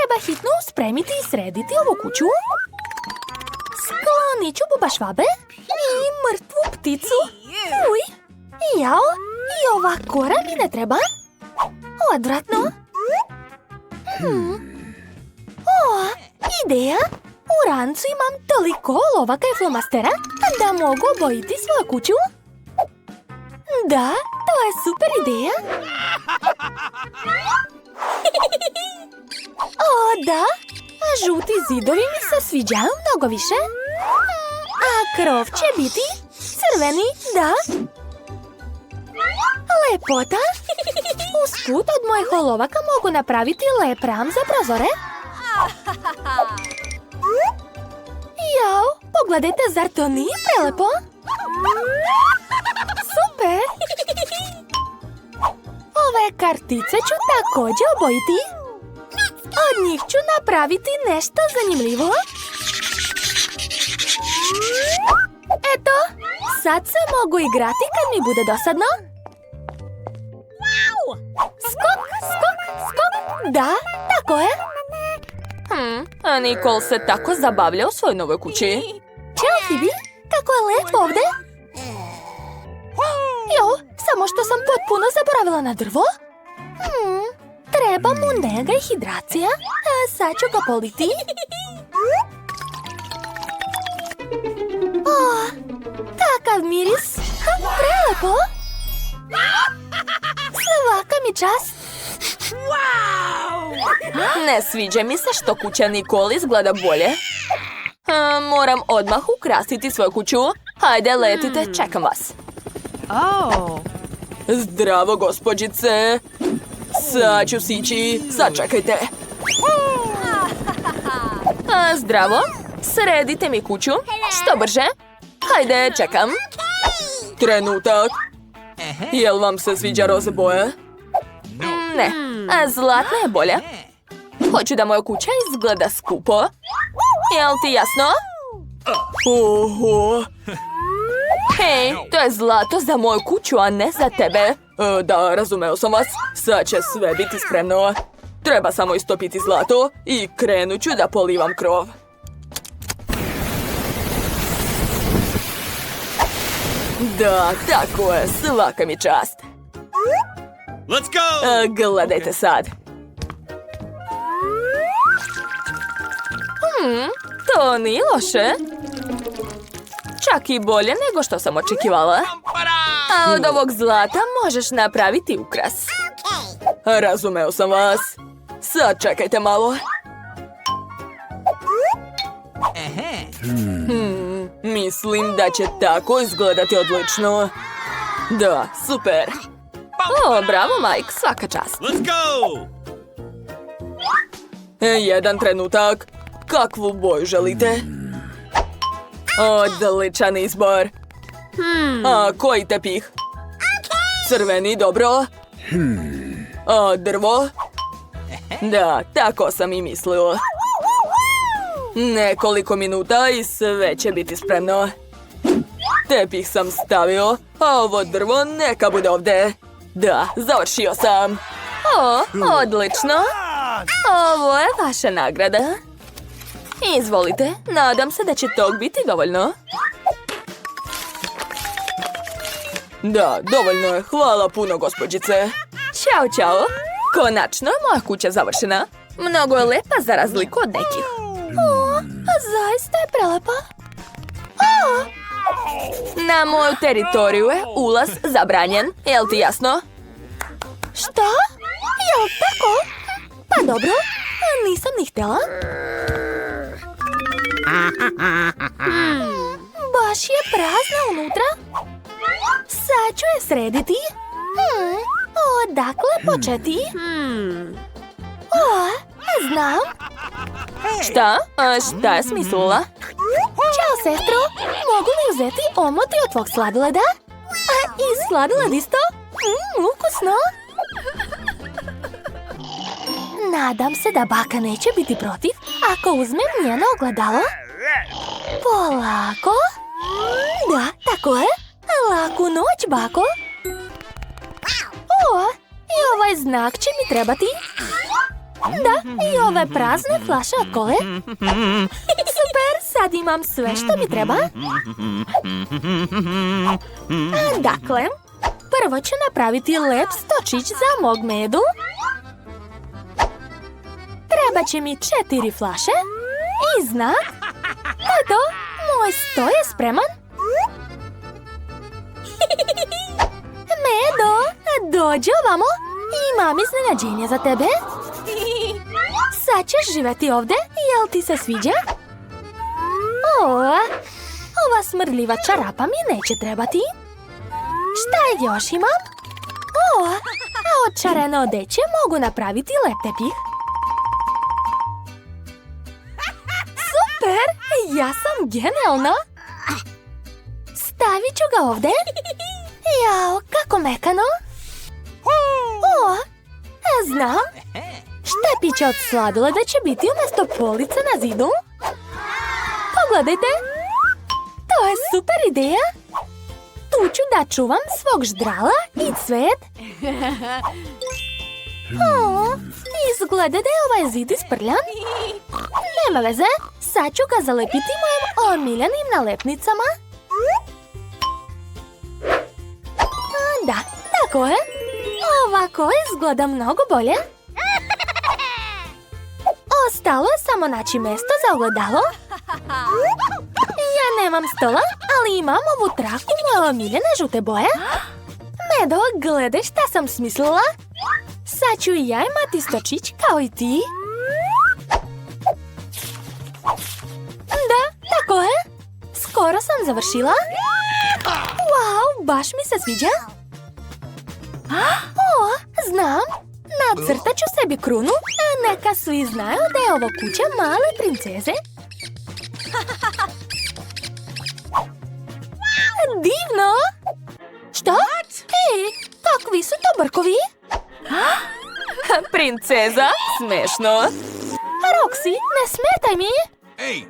Treba hitno spremiti i srediti ovu kuću. Sklonit ću bubašvabe i mrtvu pticu. Uj, jao, i ova kora mi ne treba. Odvratno. O, ideja. U rancu imam toliko olovaka i flomastera da mogu obojiti svoju kuću. Da, to je super ideja. O, da. Žuti zidovi mi se sviđaju mnogo više. A krov će biti crveni, da. Lepota. Usput od mojih olovaka mogu napraviti lep ram za prozore. Jao, pogledajte, zar to nije prelepo? Super! Ove kartice ću također obojiti. Od njih ću napraviti nešto zanimljivo. Eto, sad se mogu igrati kad mi bude dosadno. Skok, skok, skok. Da, tako je. A Nicole se tako zabavlja u svojoj novoj kući. Ćao, Phoebe, kako je lepo ovdje. Jo, samo što sam potpuno zaboravila na drvo. Treba mu nega i hidracija. A sad ću ga politi. O, takav miris. Prelepo. Svaka mi čast. Ne sviđa mi se što kuća Nicole izgleda bolje. Moram odmah ukrasiti svoju kuću. Hajde, letite, čekam vas. Zdravo, gospođice. Sad ću sići. Sačekajte. Zdravo. Sredite mi kuću. Što brže. Hajde, čekam. Trenutak. Jel vam se sviđa roze boje? Ne, zlatna je bolja. Hoću da moja kuća izgleda skupo. Jel ti jasno? Oho. Hej, to je zlato za moju kuću, a ne za tebe. Da, razumeo sam vas. Sad će sve biti spremno. Treba samo istopiti zlato i krenut ću da polivam krov. Da, tako je, svaka mi čast. Let's go! Gledajte sad. To nije loše. Čak i bolje nego što sam očekivala. A od ovog zlata možeš napraviti ukras. Razumeo sam vas. Sad čekajte malo. Mislim da će tako izgledati odlično. Da, super. O, bravo, Mike, svaka čast. Let's go! Jedan trenutak. Kakvu boju želite? Odličan izbor. A koji tepih? Crveni, dobro. A drvo? Da, tako sam i mislio. Nekoliko minuta i sve će biti spremno. Tepih sam stavio, a ovo drvo neka bude ovdje. Da, završio sam. O, odlično. Ovo je vaša nagrada. Izvolite, nadam se da će tog biti dovoljno. Da, dovoljno je. Hvala puno, gospođice. Ćao, čao. Konačno je moja kuća završena. Mnogo je lepa za razliku od nekih. O, zaista je prelepa. O, Na moju teritoriju je ulaz zabranjen. Jel ti jasno? šta? Jel tako? Pa dobro, nisam ni htjela. Baš je prazna unutra. Sad ću je srediti. Odakle početi? O, znam. Šta? Šta je smislila? Ćao, sestro. Mogu li uzeti omoti od tvog sladoleda? I sladoled isto? Ukusno. Nadam se da baka neće biti protiv ako uzmem njeno ogledalo. Polako. Da, tako je. Laku noć, bako. O, i ovaj znak će mi trebati. Da, i ove prazne flaše od kole. Super, sad imam sve što mi treba. Dakle, prvo ću napraviti lep stočić za mog medu. Treba će mi 4 flaše i znak. To je to, moj sto je spreman. Medo, dođi ovamo, imam iznenađenje za tebe. Sad ćeš živjeti ovdje, jel ti se sviđa? Ova smrdljiva čarapa mi neće trebati. Šta još imam? A od šarene odeće mogu napraviti lep tepih. Super, ja sam genijalna. Stavit ću ga ovdje. Jao, kako mekano. Znam. Štepiće od sladoleda će biti umjesto polica na zidu. Pogledajte. To je super ideja. Tu ću da čuvam svog ždrala i cvet. Izgleda da je ovaj zid isprljan. Nema veze, sad ću ga zalepiti mojim omiljenim nalepnicama. Da, tako je. Ovako izgleda mnogo bolje. Ostalo je samo naći mjesto za ogledalo. Ja nemam stola, ali imam ovu traku moje omiljene žute boje. Medo, gledaj šta sam smislila. Sad ću i ja imati stočić kao i ti. Da, tako je. Skoro sam završila. Wow, baš mi se sviđa. Znam. Nacrtat ću sebi krunu, a neka svi znaju da je ovo kuća male princeze. Divno! Što? Ej, kakvi su to brkovi? Princeza, smešno. Roxy, ne smetaj mi! Hey!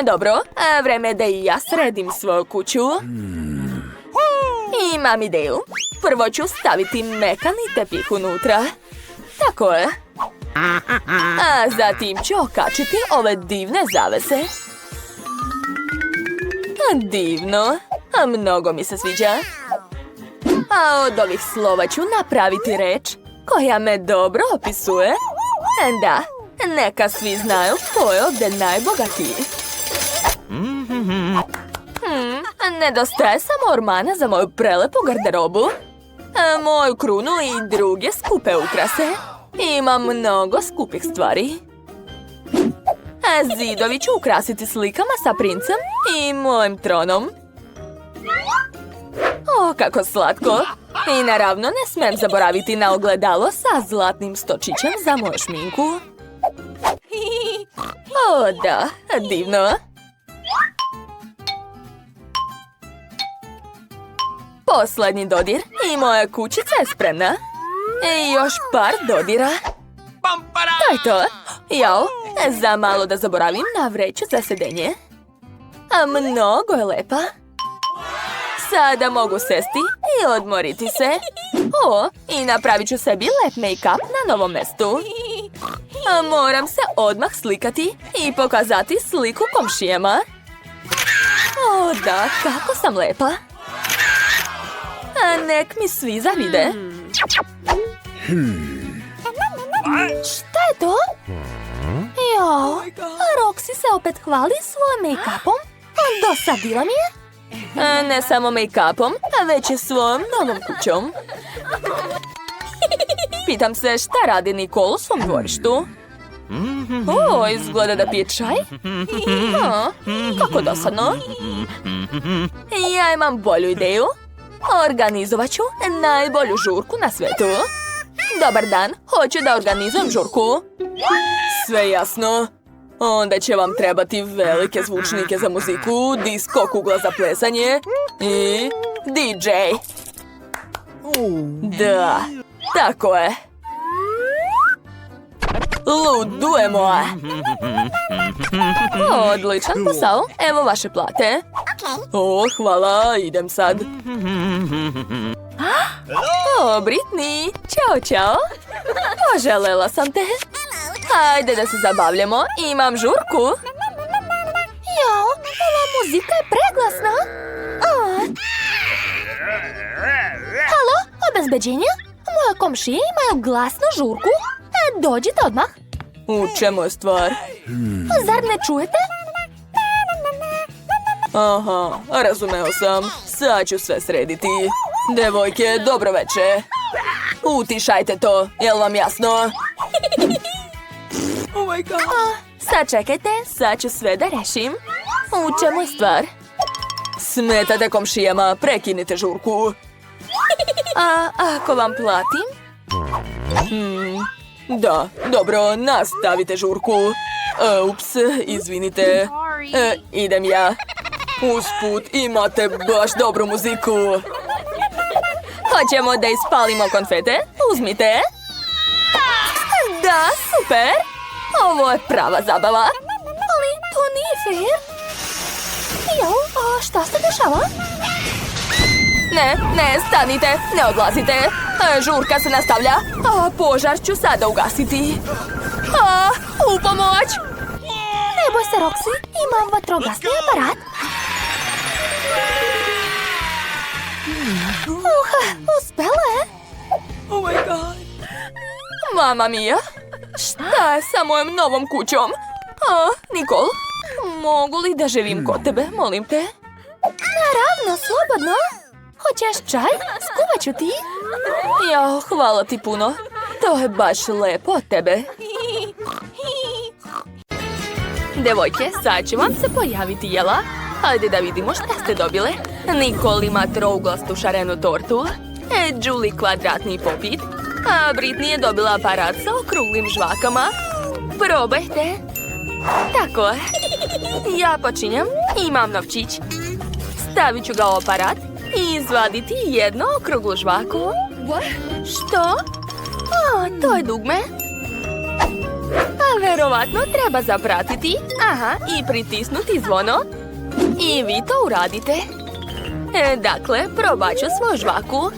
Dobro, vreme je da i ja sredim svoju kuću. Imam ideju. Prvo ću staviti mekani tepih unutra. Tako je. A zatim ću okačiti ove divne zavese. Divno. A mnogo mi se sviđa. A od ovih slova ću napraviti reč koja me dobro opisuje. Da, neka svi znaju ko je ovdje najbogatiji. Nedostaje samo ormana za moju prelepu garderobu, moju krunu i druge skupe ukrase. Imam mnogo skupih stvari. Zidovi ću ukrasiti slikama sa princem i mojim tronom. O, kako slatko! I naravno ne smem zaboraviti na ogledalo sa zlatnim stočićem za moju šminku. O, da, divno! Posljednji dodir i moja kućica je spremna. I još par dodira. To je to. Jao, za malo da zaboravim na vreću za sedenje. A mnogo je lepa. Sada mogu sesti i odmoriti se. I napravit ću sebi lep make-up na novom mjestu. Moram se odmah slikati i pokazati sliku komšijama. O, da, kako sam lepa. Nek mi svi zavide. Šta je to? Jao, Roxy se opet hvali svojim make-upom. Dosadila mi je. Ne samo make-upom, već i svojom novom kućom. Pitam se šta radi Nicole u svom dvorištu. O, izgleda da pije čaj. Kako dosadno. Ja imam bolju ideju. Organizovat ću najbolju žurku na svijetu. Dobar dan, hoću da organizujem žurku. Sve jasno. Onda će vam trebati velike zvučnike za muziku, disko kugla za plesanje i DJ. Da, tako je. Ludujemo! Odličan posao, evo vaše plate. O, hvala, idem sad. O, Britney, čao, čao. Poželela sam te. Hajde da se zabavljamo. Imam žurku. Jao, ova muzika je preglasna. Halo, obezbeđenje? Moje komšije imaju glasnu žurku. Dođite odmah. U čemu je stvar? Zar ne čujete? Aha, razumeo sam. Sad ću sve srediti. Devojke, dobro veče. Utišajte to, jel vam jasno? Oh my god. Sad čekajte. Sad ću sve da rešim. U čemu je stvar? Smetate komšijama, prekinite žurku. A ako vam platim? Da, dobro, nastavite žurku. Ups, izvinite. Idem ja. Usput, imate baš dobru muziku. Hoćemo da ispalimo konfete? Uzmite. Da, super. Ovo je prava zabava. Ali to nije fair. Jao, a šta se dešava? Ne, stanite, ne odlazite. Žurka se nastavlja. Požar ću sada ugasiti. U pomoć! Ne boj se, Roxy, imam vatrogasni aparat. Uspela je. Oh my god. Mama mia, šta je sa mojom novom kućom? Nikol, mogu li da živim kod tebe, molim te? Naravno, slobodno. Hoćeš čaj? Skuvat ću ti. Jao, hvala ti puno. To je baš lepo od tebe. Devojke, sad će vam se pojaviti jela. Hajde da vidimo šta ste dobile. Nikol ima trouglastu šarenu tortu. Julie kvadratni popit. A Britney je dobila aparat sa okruglim žvakama. Probajte. Tako je. Ja počinjem. Imam novčić. Stavit ću ga u aparat i izvaditi jednu okruglu žvaku. Što? To je dugme. A verovatno treba zapratiti. Aha, i pritisnuti zvono. I vi to uradite. Dakle, probat ću svoju žvaku.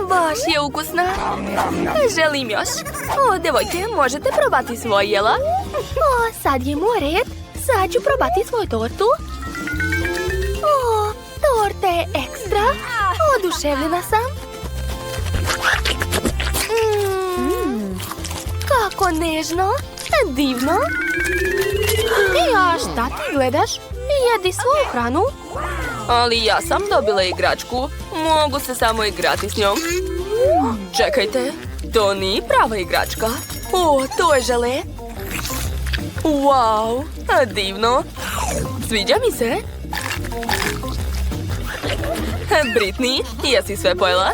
Baš je ukusna. Želim još. Devojke, možete probati svoje jela? Sad je moj red. Sad ću probati svoju tortu. Torta je ekstra. Oduševljena sam. Kako nežno. Divno. A šta ti gledaš? Jedi svoju hranu. Ali ja sam dobila igračku. Mogu se samo igrati s njom. Čekajte, to nije prava igračka. To je žele. Wow, divno. Sviđa mi se. Britney, jesi sve pojela?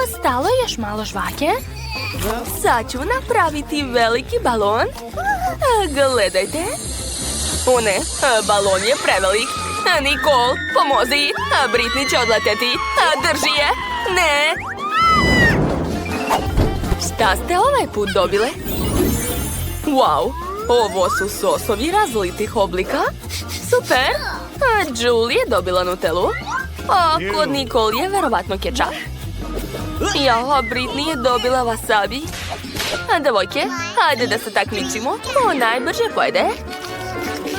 Ostalo je još malo žvake. Sad ću napraviti veliki balon. Gledajte. Ne, balon je prevelik. Nikol, pomozi. Britney će odleteti. Drži je. Ne. Šta ste ovaj put dobile? Wow, ovo su sosovi različitih oblika. Super. Julie je dobila Nutellu. A kod Nikol je verovatno kečap. Jao, Britney je dobila wasabi. Devojke, hajde da se takmičimo. Ko najbrže pojede?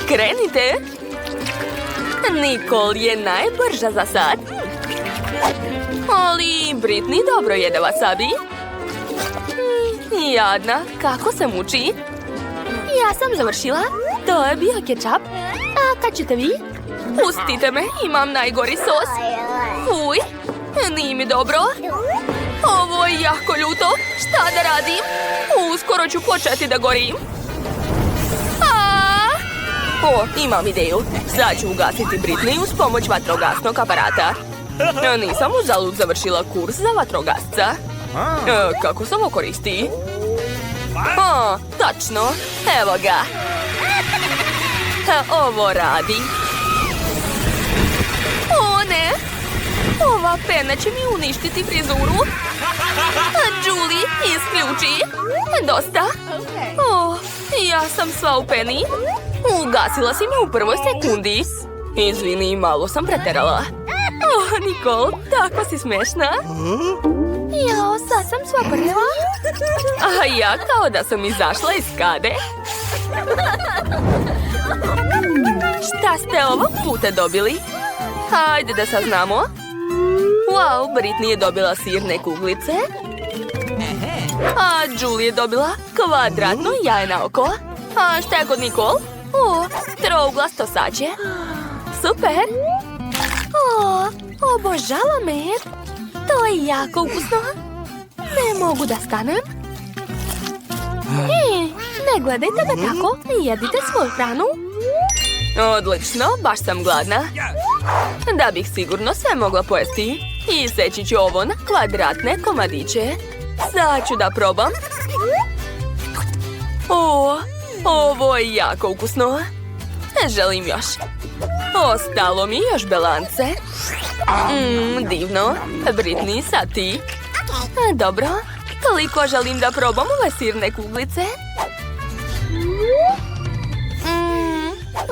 Krenite. Nikol je najbrža za sad. Ali Britney dobro jede wasabi. Jadna, kako se muči. Ja sam završila. To je bio kečap. A kad ćete vi? Pustite me, imam najgori sos. Fuj, nije mi dobro. Ovo je jako ljuto. Šta da radim? Uskoro ću početi da gorim. Imam ideju. Sad ću ugasiti Britney uz pomoć vatrogasnog aparata. Nisam uzalud završila kurs za vatrogasca. Kako se ovo koristi? Tačno. Evo ga. Ovo radi. Ne. Ova pena će mi uništiti frizuru. Julie, isključi. Dosta. Ja sam sva u peni. Ugasila si mi u prvoj sekundi. Izvini, malo sam preterala. Nicole, tako si smešna. Jao, sad sam sva prljava. A ja kao da sam izašla iz kade. Šta ste ovog puta dobili? Hajde da saznamo. Wow, Britney je dobila sirne kuglice. A Julie je dobila kvadratno jajno oko. A šta je kod Nicole? O, trouglasto sače. Super. O, obožavam med. To je jako ukusno. Ne mogu da stanem. Ne gledajte me tako. Jedite svoju hranu. Odlično, baš sam gladna. Da bih sigurno sve mogla pojesti. I seći ću ovo na kvadratne komadiće. Sad ću da probam. O, ovo je jako ukusno. Želim još. Ostalo mi još belance. Divno. Britney, sad ti. Dobro. Toliko želim da probam ove sirne kuglice.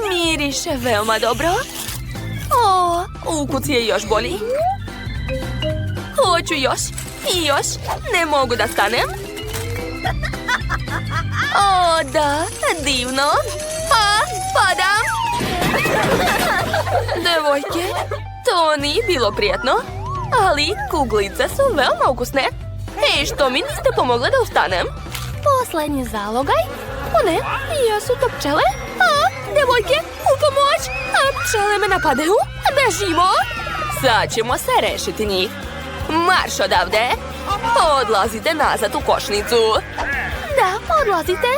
Miriše veoma dobro. O, ukus je još bolji. Hoću još i još. Ne mogu da stanem. O, da, divno. A, padam. Devojke, to nije bilo prijatno. Ali kuglice su veoma ukusne. Ej, što mi niste pomogle da ustanem? Poslednji zalogaj. O ne, jesu to pčele? A, devojke, u pomoć. A, pčele me napadaju. Bežimo. Sad ćemo se rešiti njih. Marš odavde. Odlazite nazad u košnicu. Da, odlazite.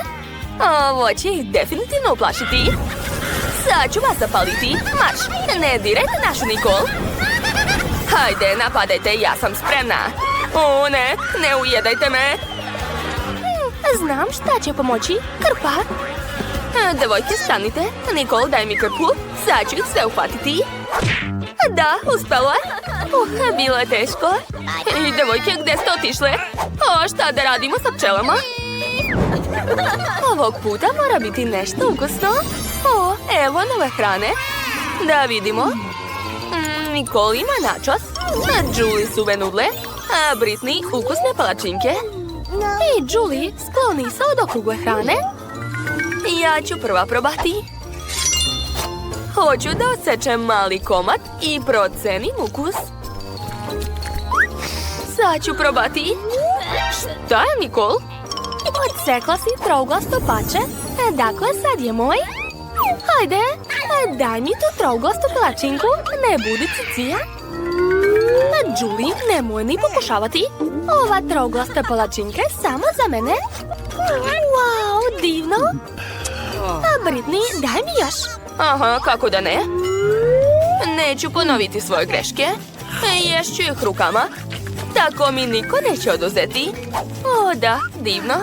Ovo će ih definitivno uplašiti. Sad ću vas zapaliti. Marš, ne dirajte našu Nicole. Hajde, napadajte, ja sam spremna. O ne, ne ujedajte me. Znam šta će pomoći. Krpa. Devojke, stanite. Nicole, daj mi krpu. Sad ću ih sve uhvatiti. Da, uspelo je. Bilo je teško. I devojke, gde ste otišle? O, šta da radimo sa pčelama? Ovog puta mora biti nešto ukusno. O, evo nove hrane. Da vidimo. Nicole ima načos. Julie suve nudle. A Britney ukusne palačinke. Ej, Julie, skloni se od okrugle hrane. Ja ću prva probati. Hoću da osečem mali komad i procenim ukus. Sad ću probati. Šta je, Nicole? Odsekla si trouglasto pače. Dakle, sad je moj. Hajde, daj mi tu trouglastu palačinku. Ne budi cicija. Julie, nemoj ni pokušavati. Ova trouglasta palačinka je samo za mene. Wow, divno. A Britney, daj mi još. Aha, kako da ne? Neću ponoviti svoje greške. Ješću ih rukama. Tako mi niko neće oduzeti. O, da, divno.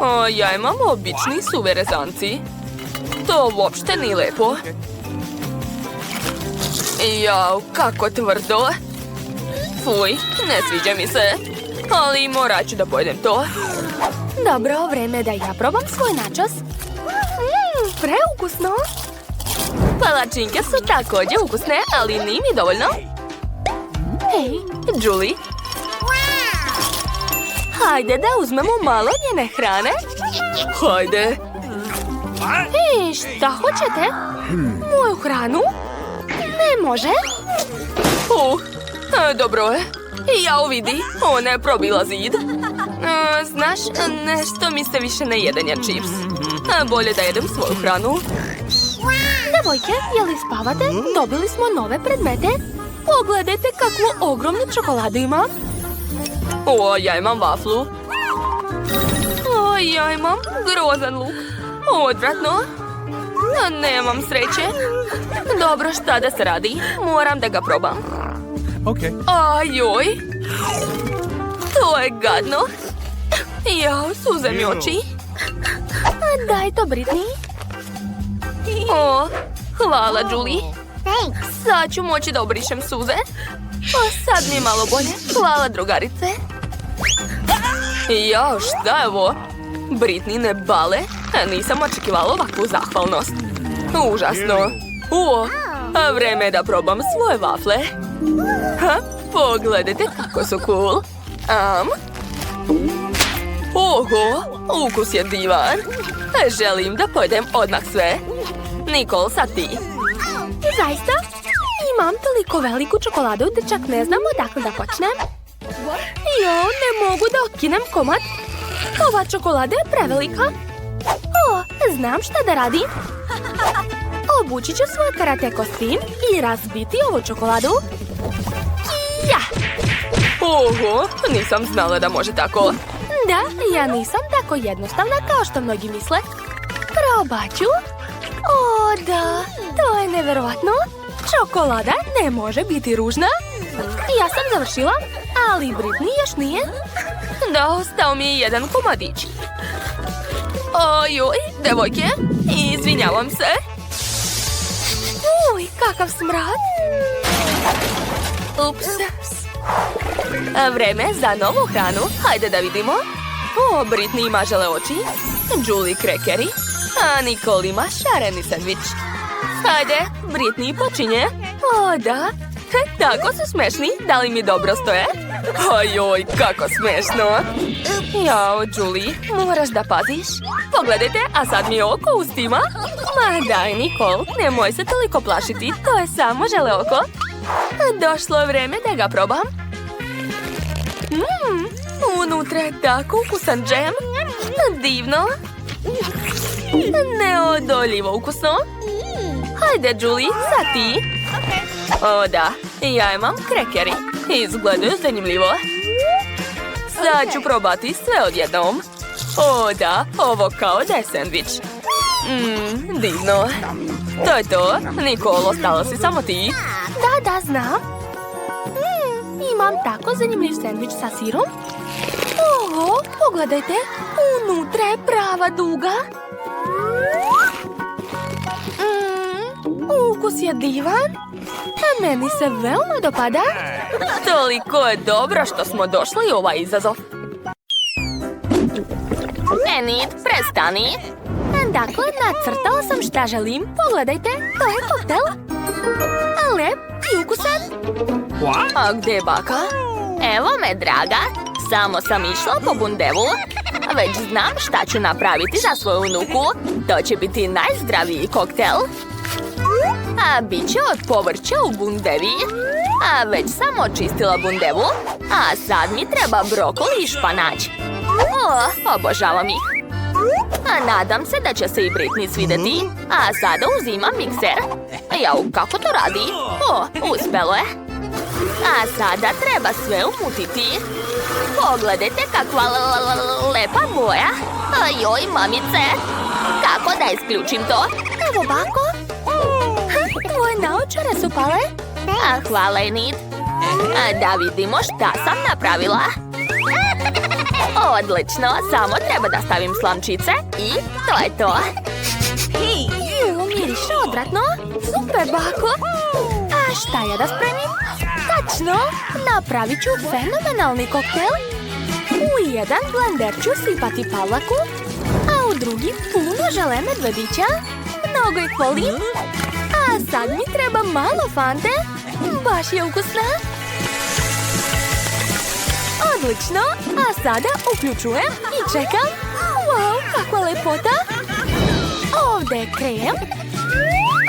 O, ja imam obični suve rezanci. To uopšte nije lepo. Jao, kako tvrdo. Fuj, ne sviđa mi se. Ali morat ću da pojedem to. Dobro, vreme je da ja probam svoj načos. Preukusno. Palačinke su također ukusne, ali nije mi dovoljno. Hej, Julie. Hajde da uzmemo malo njene hrane. Hajde. Hej, šta hoćete? Moju hranu? Ne može. Dobro je. Jao, vidi, ona je probila zid. Znaš, nešto mi se više ne jedenja čips. Bolje da jedem svoju hranu. Devojke, je li spavate? Dobili smo nove predmete. Pogledajte kakvu ogromnu čokoladu imam. O, ja imam vaflu. O, ja imam grozan luk. Odvratno. Nemam sreće. Dobro, šta da se radi? Moram da ga probam. Okay. Ajoj. To je gadno. Jao, suze mi oči. Daj to, Britney. O, hvala, Julie. Sad ću moći da obrišem suze. O, sad mi je malo bolje. Hvala, drugarice. Jao, šta je ovo? Britney, ne bale. Nisam očekivala ovakvu zahvalnost. Užasno. Vreme je da probam svoje vafle. Ha, pogledajte kako su cool. Oho, ukus je divan. Želim da pojedem odmah sve. Nikol, sad ti. Zaista? Imam toliko veliku čokoladu da čak ne znam odakle da počnem. Jo, ne mogu da okinem komad. Ova čokolada je prevelika. O, znam šta da radim. Obući ću svoj karate kostim i razbiti ovu čokoladu. Ja! Oho, nisam znala da može tako. Da, ja nisam tako jednostavna kao što mnogi misle. Probat ću. O, da, to je neverovatno. Čokolada ne može biti ružna. Ja sam završila, ali Britney još nije. Da, ostao mi je jedan komadić. Ojoj, devojke, izvinjavam se. Uj, kakav smrad. Ups. Vreme za novu hranu. Hajde da vidimo. O, Britney ima žele oči. Julie krekeri. A Nicole ima šareni sandvič. Hajde, Britney počinje. O, da. Tako su smešni. Da li mi dobro stoje? Ojoj, kako smešno. Jao, Julie, moraš da paziš. Pogledajte, a sad mi oko ustima. Ma daj, Nicole, nemoj se toliko plašiti. To je samo žele oko. Došlo je vreme da ga probam. Unutra je tako ukusan džem. Divno. Neodoljivo ukusno. Hajde, Julie, sad ti. O da, ja imam krekeri. Izgledaju zanimljivo. Sad ću probati sve odjednom. O da, ovo kao da je sandvič. Divno. To je to. Nicole, ostala si samo ti. Da, znam. Imam tako zanimljiv sandvič sa sirom. Oho, pogledajte. Unutra je prava duga. Ukus je divan. A meni se veoma dopada. Toliko je dobro što smo došli u ovaj izazov. Enid, prestani. Dakle, nacrtala sam šta želim. Pogledajte, to je koktel. A lep i ukusan. A gde je baka? Evo me, draga. Samo sam išla po bundevu. Već znam šta ću napraviti za svoju unuku. To će biti najzdraviji koktel. A bit će od povrća u bundevi. A već sam očistila bundevu. A sad mi treba brokoli i španać. O, obožavam ih. A nadam se da će se i Britney svideti. A sada uzimam mikser. Jau, kako to radi? O, uspelo je. A sada treba sve umutiti. Pogledajte kakva lepa boja. Ajoj, mamice. Kako da isključim to? Evo, bako. Tvoje naočare su pale. A hvala, Enid. Da vidimo šta sam napravila. Odlično, samo treba da stavim slamčice i to je to. Miriše odvratno. Super, bako. A šta je da spremim? Tačno, napravit ću fenomenalni koktel. U jedan blender ću sipati pavlaku, a u drugi puno žele medvedića. Mnogo ih volim. A sad mi treba malo fante. Baš je ukusna. Odlično, a sada uključujem i čekam. Wow, kakva lepota. Ovdje je krem,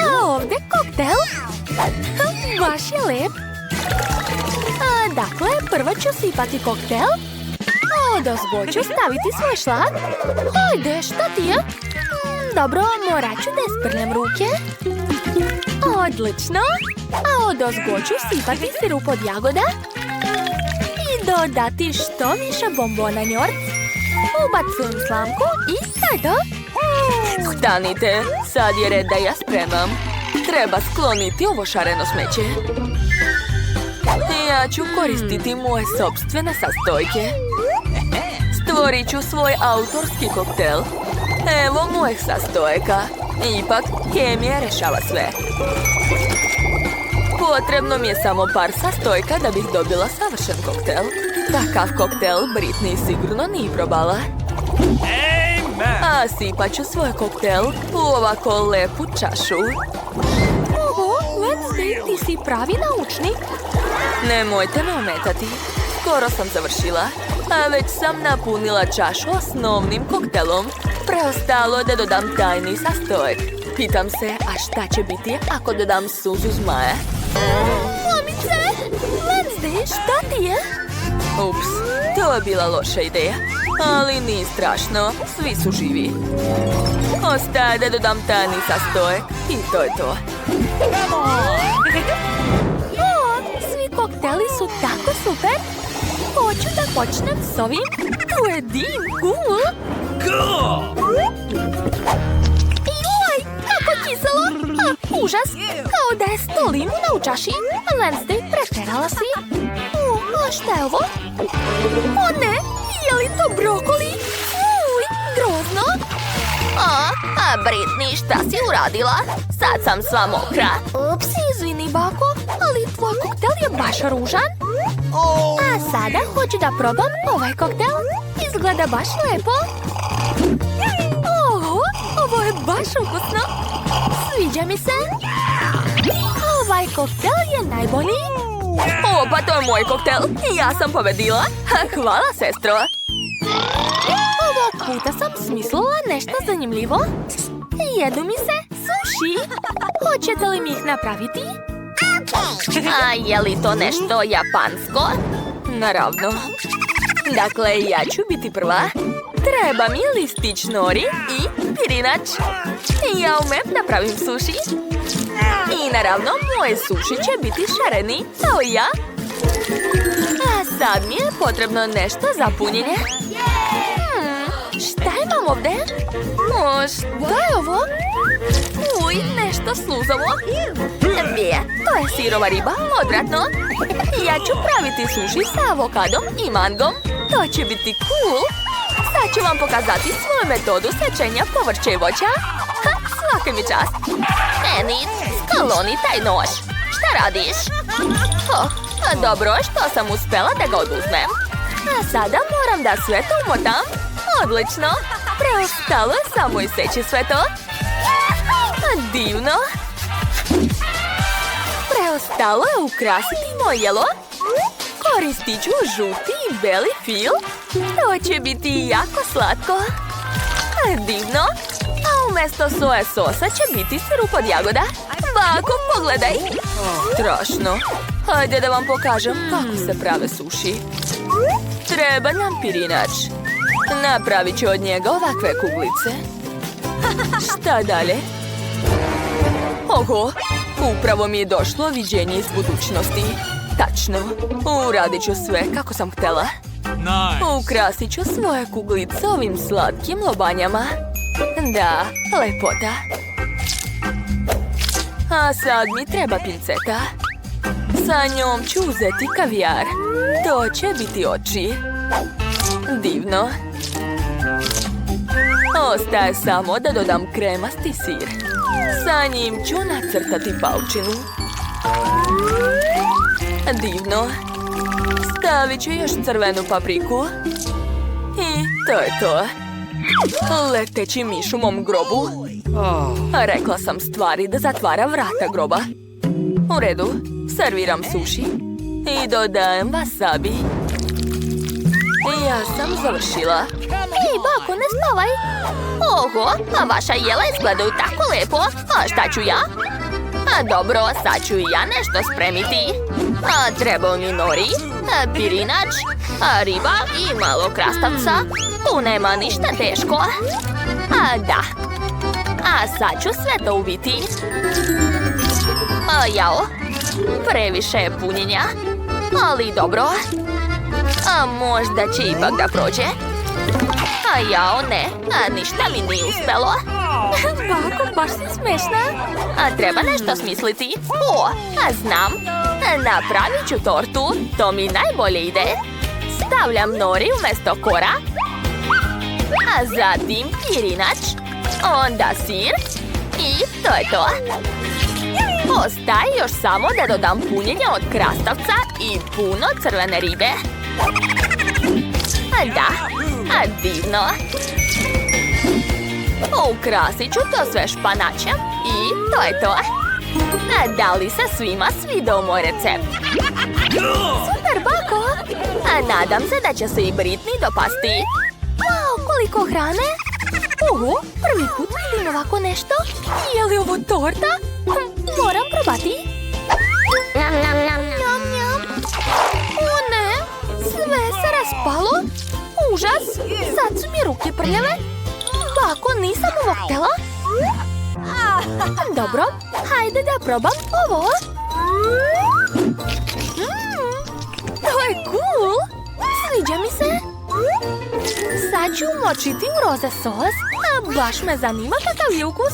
a ovdje koktel. Baš je lep. Dakle, prvo ću sipati koktel, a odozgo ću staviti svoj šlag. Ajde, šta ti je? Dobro, morat ću da isprljam ruke. Odlično. A odozgo ću sipati sirup od jagoda i dodati što više bombona njord. Ubacujem slamku i to je to. Stanite, sad je red da ja spremam. Treba skloniti ovo šareno smeće. Ja ću koristiti moje sopstvene sastojke. Stvorit ću svoj autorski koktel. Evo mojih sastojka. Ipak, kemija rešava sve. Potrebno mi je samo par sastojka da bih dobila savršen koktel. Takav koktel Britney sigurno nije probala. A sipat ću svoj koktel u ovako lepu čašu. Oho, Wednesday, ti si pravi naučnik. Nemojte me ometati. Skoro sam završila. A već sam napunila čašu osnovnim koktelom. Preostalo da dodam tajni sastojak. Pitam se, a šta će biti ako dodam suzu zmaja? Mamice! Wednesday, šta ti je? Ups, to je bila loša ideja. Ali nije strašno, svi su živi. Ostaje da dodam tajni sastojak i to je to. Svi kokteli su tako super. Hoću da počnem s ovim. Tu je dim, cool. Joj, kako kiselo. Užas, kao da je 100 limuna u čaši. Wednesday, preterala si. A šta je ovo? O ne, je li to brokoli? Uj, grozno. Britney, šta si uradila? Sad sam sva mokra. Ups, izvini, bako, ali tvoj koktel je baš ružan. A sada hoću da probam ovaj koktel. Izgleda baš lepo. Ovo je baš ukusno. Sviđa mi se. Ovaj koktel je najbolji. O, pa to je moj koktel. Ja sam pobedila. Hvala, sestro. Ovog puta sam smislila nešto zanimljivo. Jedu mi se sushi. Hoćete li mi ih napraviti? A je li to nešto japansko? Naravno. Dakle, ja ću biti prva. Treba mi listić nori i pirinač. Ja umem napravim sushi. I naravno, moje sushi će biti šareni, kao i ja. A sad mi je potrebno nešto za punjenje. Šta imam ovde? O, šta je ovo? Uj, nešto sluzavo. Bije, to je sirova riba, odvratno. Ja ću praviti sushi sa avokadom i mangom. To će biti cool. Sad ću vam pokazati svoju metodu sečenja povrća i voća. Svaka mi čast. Enid, skloni taj nož. Šta radiš? Dobro, što sam uspela da ga oduzmem. A sada moram da sve to umotam. Odlično. Preostalo je samo iseći sve to. Divno. Preostalo je ukrasiti moje jelo. Koristit ću žuti i beli fil. To će biti jako slatko. Divno. A umjesto soja sosa će biti sirup od jagoda. Bako, pogledaj. Strašno. Hajde da vam pokažem kako se prave suši. Treba nam pirinač. Napravit ću od njega ovakve kuglice. Šta dalje? Oho, upravo mi je došlo viđenje iz budućnosti. Tačno, uradit ću sve kako sam htjela. Ukrasit ću svoje kuglice ovim slatkim lobanjama. Da, lepota. A sad mi treba pinceta. Sa njom ću uzeti kavijar. To će biti oči. Divno. Ostaje samo da dodam kremasti sir. Sa njim ću nacrtati paučinu. Divno. Stavit ću još crvenu papriku. I to je to. Leteći miš u mom grobu. Rekla sam stvari da zatvara vrata groba. U redu, serviram sushi. I dodajem wasabi. Ja sam završila. Ej, bako, ne spavaj. Oho, a vaša jela izgledaju tako lepo. A šta ću ja? A dobro, sad ću i ja nešto spremiti. A treba mi nori, pirinač, riba i malo krastavca. Tu nema ništa teško. A da. A sad ću sve to uviti. Jao, previše je punjenja. Ali dobro. A možda će ipak da prođe. A jao, ne, ništa mi nije uspelo. Bako, baš si smešna. A treba nešto smisliti. Znam. Napravit ću tortu, to mi najbolje ide. Stavljam nori umjesto kora. A zatim pirinač. Onda sir. I to je to. Ostaje još samo da dodam punjenje od krastavca i puno crvene ribe. Da, divno. Ukrasit ću to sve španačem i to je to. Da li se svima svidao moj recept? Super, Bako! A nadam se da će se i Britney dopasti. Wow, koliko hrane! Oho, prvi put vidim ovako nešto. Je li ovo torta? Moram probati. Njam, njam. O ne, sve se raspalo. Užas, sad su mi ruke prljave. Bako, nisam ovo htjela. Dobro, hajde da probam ovo. To je cool. Sviđa mi se. Sad ću umočiti u roze sos, a baš me zanima kakav je ukus.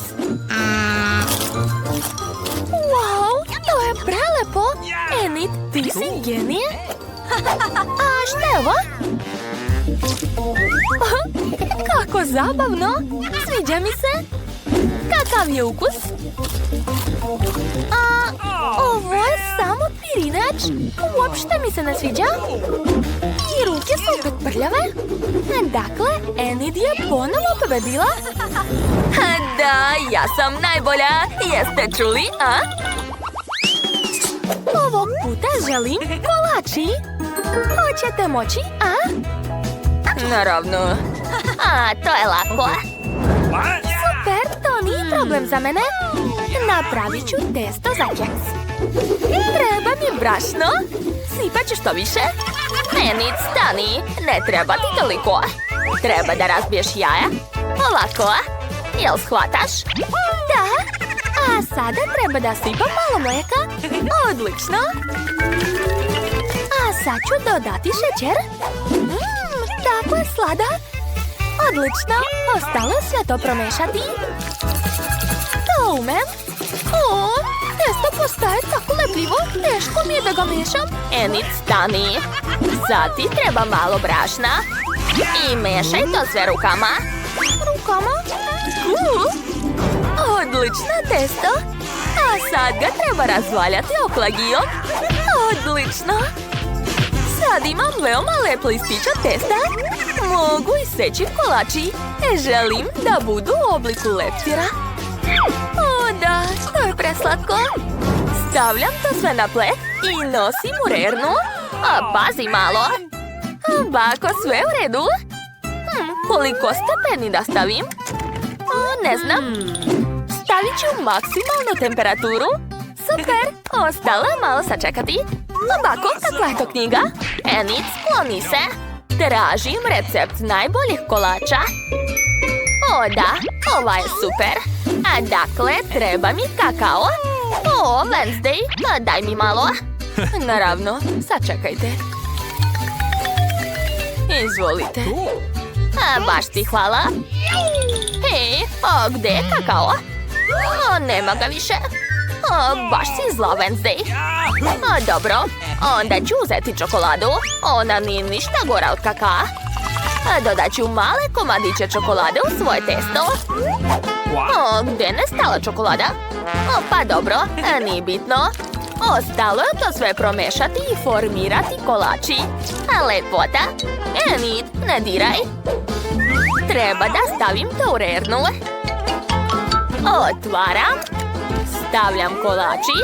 Wow, to je prelepo. Enid, ti si genije. A šta je ovo? Kako zabavno. Sviđa mi se. Kakav je ukus? A ovo je samo pirinač. Uopšte mi se ne sviđa. I ruke su opet prljave. Dakle, Enid je ponovo pobedila. Da, ja sam najbolja. Jeste čuli, a? Ovog puta želim kolači. Hoćete moći, a? Naravno. A, to je lako. Super, to nije problem za mene. Napravit ću testo za keks. Treba mi brašno. Sipat ću što više. Enid, stani. Ne treba ti toliko. Treba da razbiješ jaja. Ovako. Jel shvataš? Da. A sada treba da sipam malo mlijeka. Odlično. A sad ću dodati šećer. Tako je sladak. Odlično. Ostalo je sve to promešati. To umem. O, testo postaje tako lepljivo. Teško mi je da ga mešam. Enid, stani. Sad ti treba malo brašna. I mešaj to sve rukama. Rukama? Odlično testo. A sad ga treba razvaljati oklagijom. Odlično. Sad imam veoma lep listić od testa. Mogu iseći kolači. Želim da budu u obliku leptira. O da, to je preslatko. Stavljam to sve na plet i nosim u rernu. A pazi malo. Bako, sve u redu? Koliko stepeni da stavim? Ne znam. Stavit ću maksimalnu temperaturu. Super, ostalo je malo sačekati. Bako, kakva je to knjiga? Enid, skloni se. Tražim recept najboljih kolača. O da, ova je super. A dakle, treba mi kakao. O, Wednesday, daj mi malo. Naravno, sačekajte. Izvolite. Baš ti hvala. Hej, a gde je kakao? Nema ga više. Baš si zla, Wednesday. Dobro, onda ću uzeti čokoladu. Ona nije ništa gora od kakaa. Dodat ću male komadiće čokolade u svoje testo. Gde je nestala čokolada? Pa dobro, nije bitno. Ostalo je to sve promešati i formirati kolači. Lepota. Enid, ne diraj. Treba da stavim to u rernu. Otvaram. Stavljam kolači.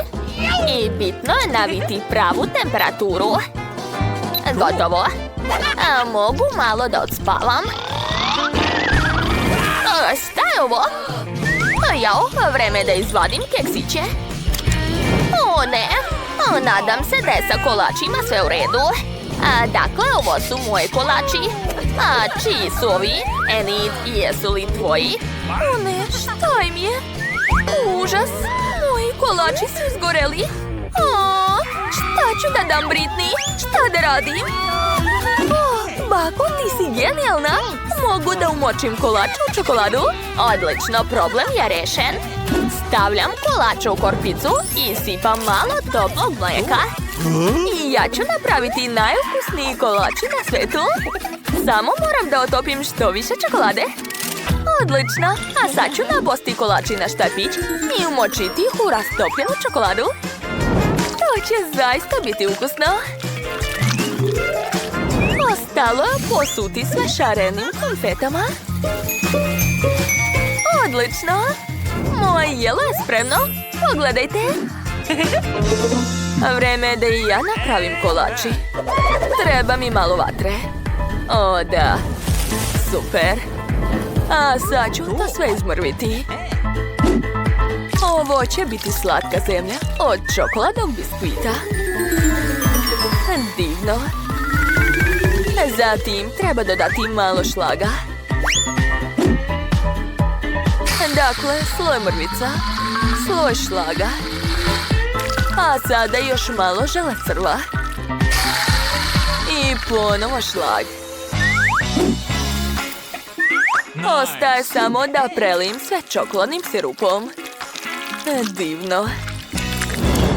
I bitno je naviti pravu temperaturu. Gotovo. Mogu malo da odspavam. Šta je ovo? Jao, vreme da izvadim keksiće. O ne, nadam se da je sa kolačima sve u redu. Dakle, ovo su moji kolači. A čiji su ovi? Enid, jesu li tvoji? O ne, šta im je? Užas, moji kolači su izgoreli. Šta ću da dam Britney? Šta da radim? Bako, ti si genijalna. Mogu da umočim kolač u čokoladu? Odlično, problem je rešen. Stavljam kolača u korpicu i sipam malo toplog mlijeka. I ja ću napraviti najukusniji kolači na svetu. Samo moram da otopim što više čokolade. Odlično, a sad ću nabosti kolači na štapić i umočiti ih u rastopljenu čokoladu. To će zaista biti ukusno. Ostalo je posuti sve šarenim konfetama. Odlično! Moje jelo je spremno. Pogledajte. Vreme je da i ja napravim kolači. Treba mi malo vatre. O, da. Super. A sad ću to sve izmrviti. Ovo će biti slatka zemlja od čokoladnog biskvita. Divno. Zatim treba dodati malo šlaga. Dakle, sloj mrvica, sloj šlaga. A sada još malo žele crva. I ponovo šlag. Ostaje samo da prelijim sve čokoladnim sirupom. Divno.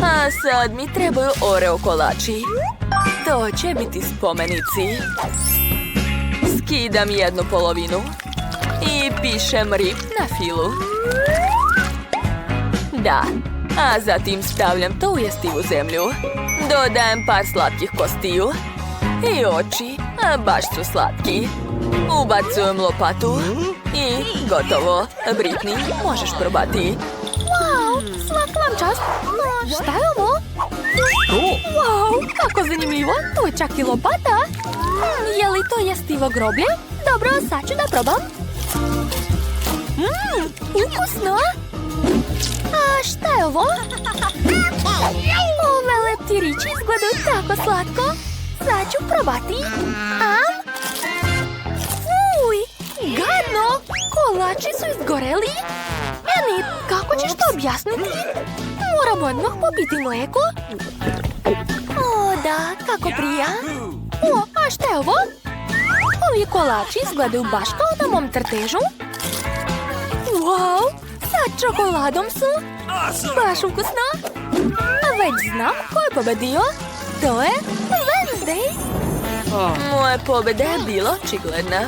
A sad mi trebaju Oreo kolači. To će biti spomenici. Skidam jednu polovinu i pišem rip na filu. Da, a zatim stavljam to u jestivu zemlju. Dodajem par slatkih kostiju i oči, a baš su slatki. Ubacujem lopatu i gotovo. Britney, možeš probati. Wow, svaka vam čast. Šta je ovo? Wow, kako zanimljivo. Tu je čak i lopata. Je li to jestivo groblje? Dobro, sad ću da probam. Ukusno. A šta je ovo? Ove leptirići izgledaju tako slatko. Sad ću probati. Fuj, gadno. Kolači su izgoreli. Emi, kako ćeš to objasniti? Moram odmah popiti mlijeko. O, da, kako prija. O, a šta je ovo? Ovi kolači izgledaju baš kao na mom crtežu. Wow, sa čokoladom su. Baš ukusno. A već znam ko je pobedio. To je Wednesday. Moja pobjeda je bila očigledna.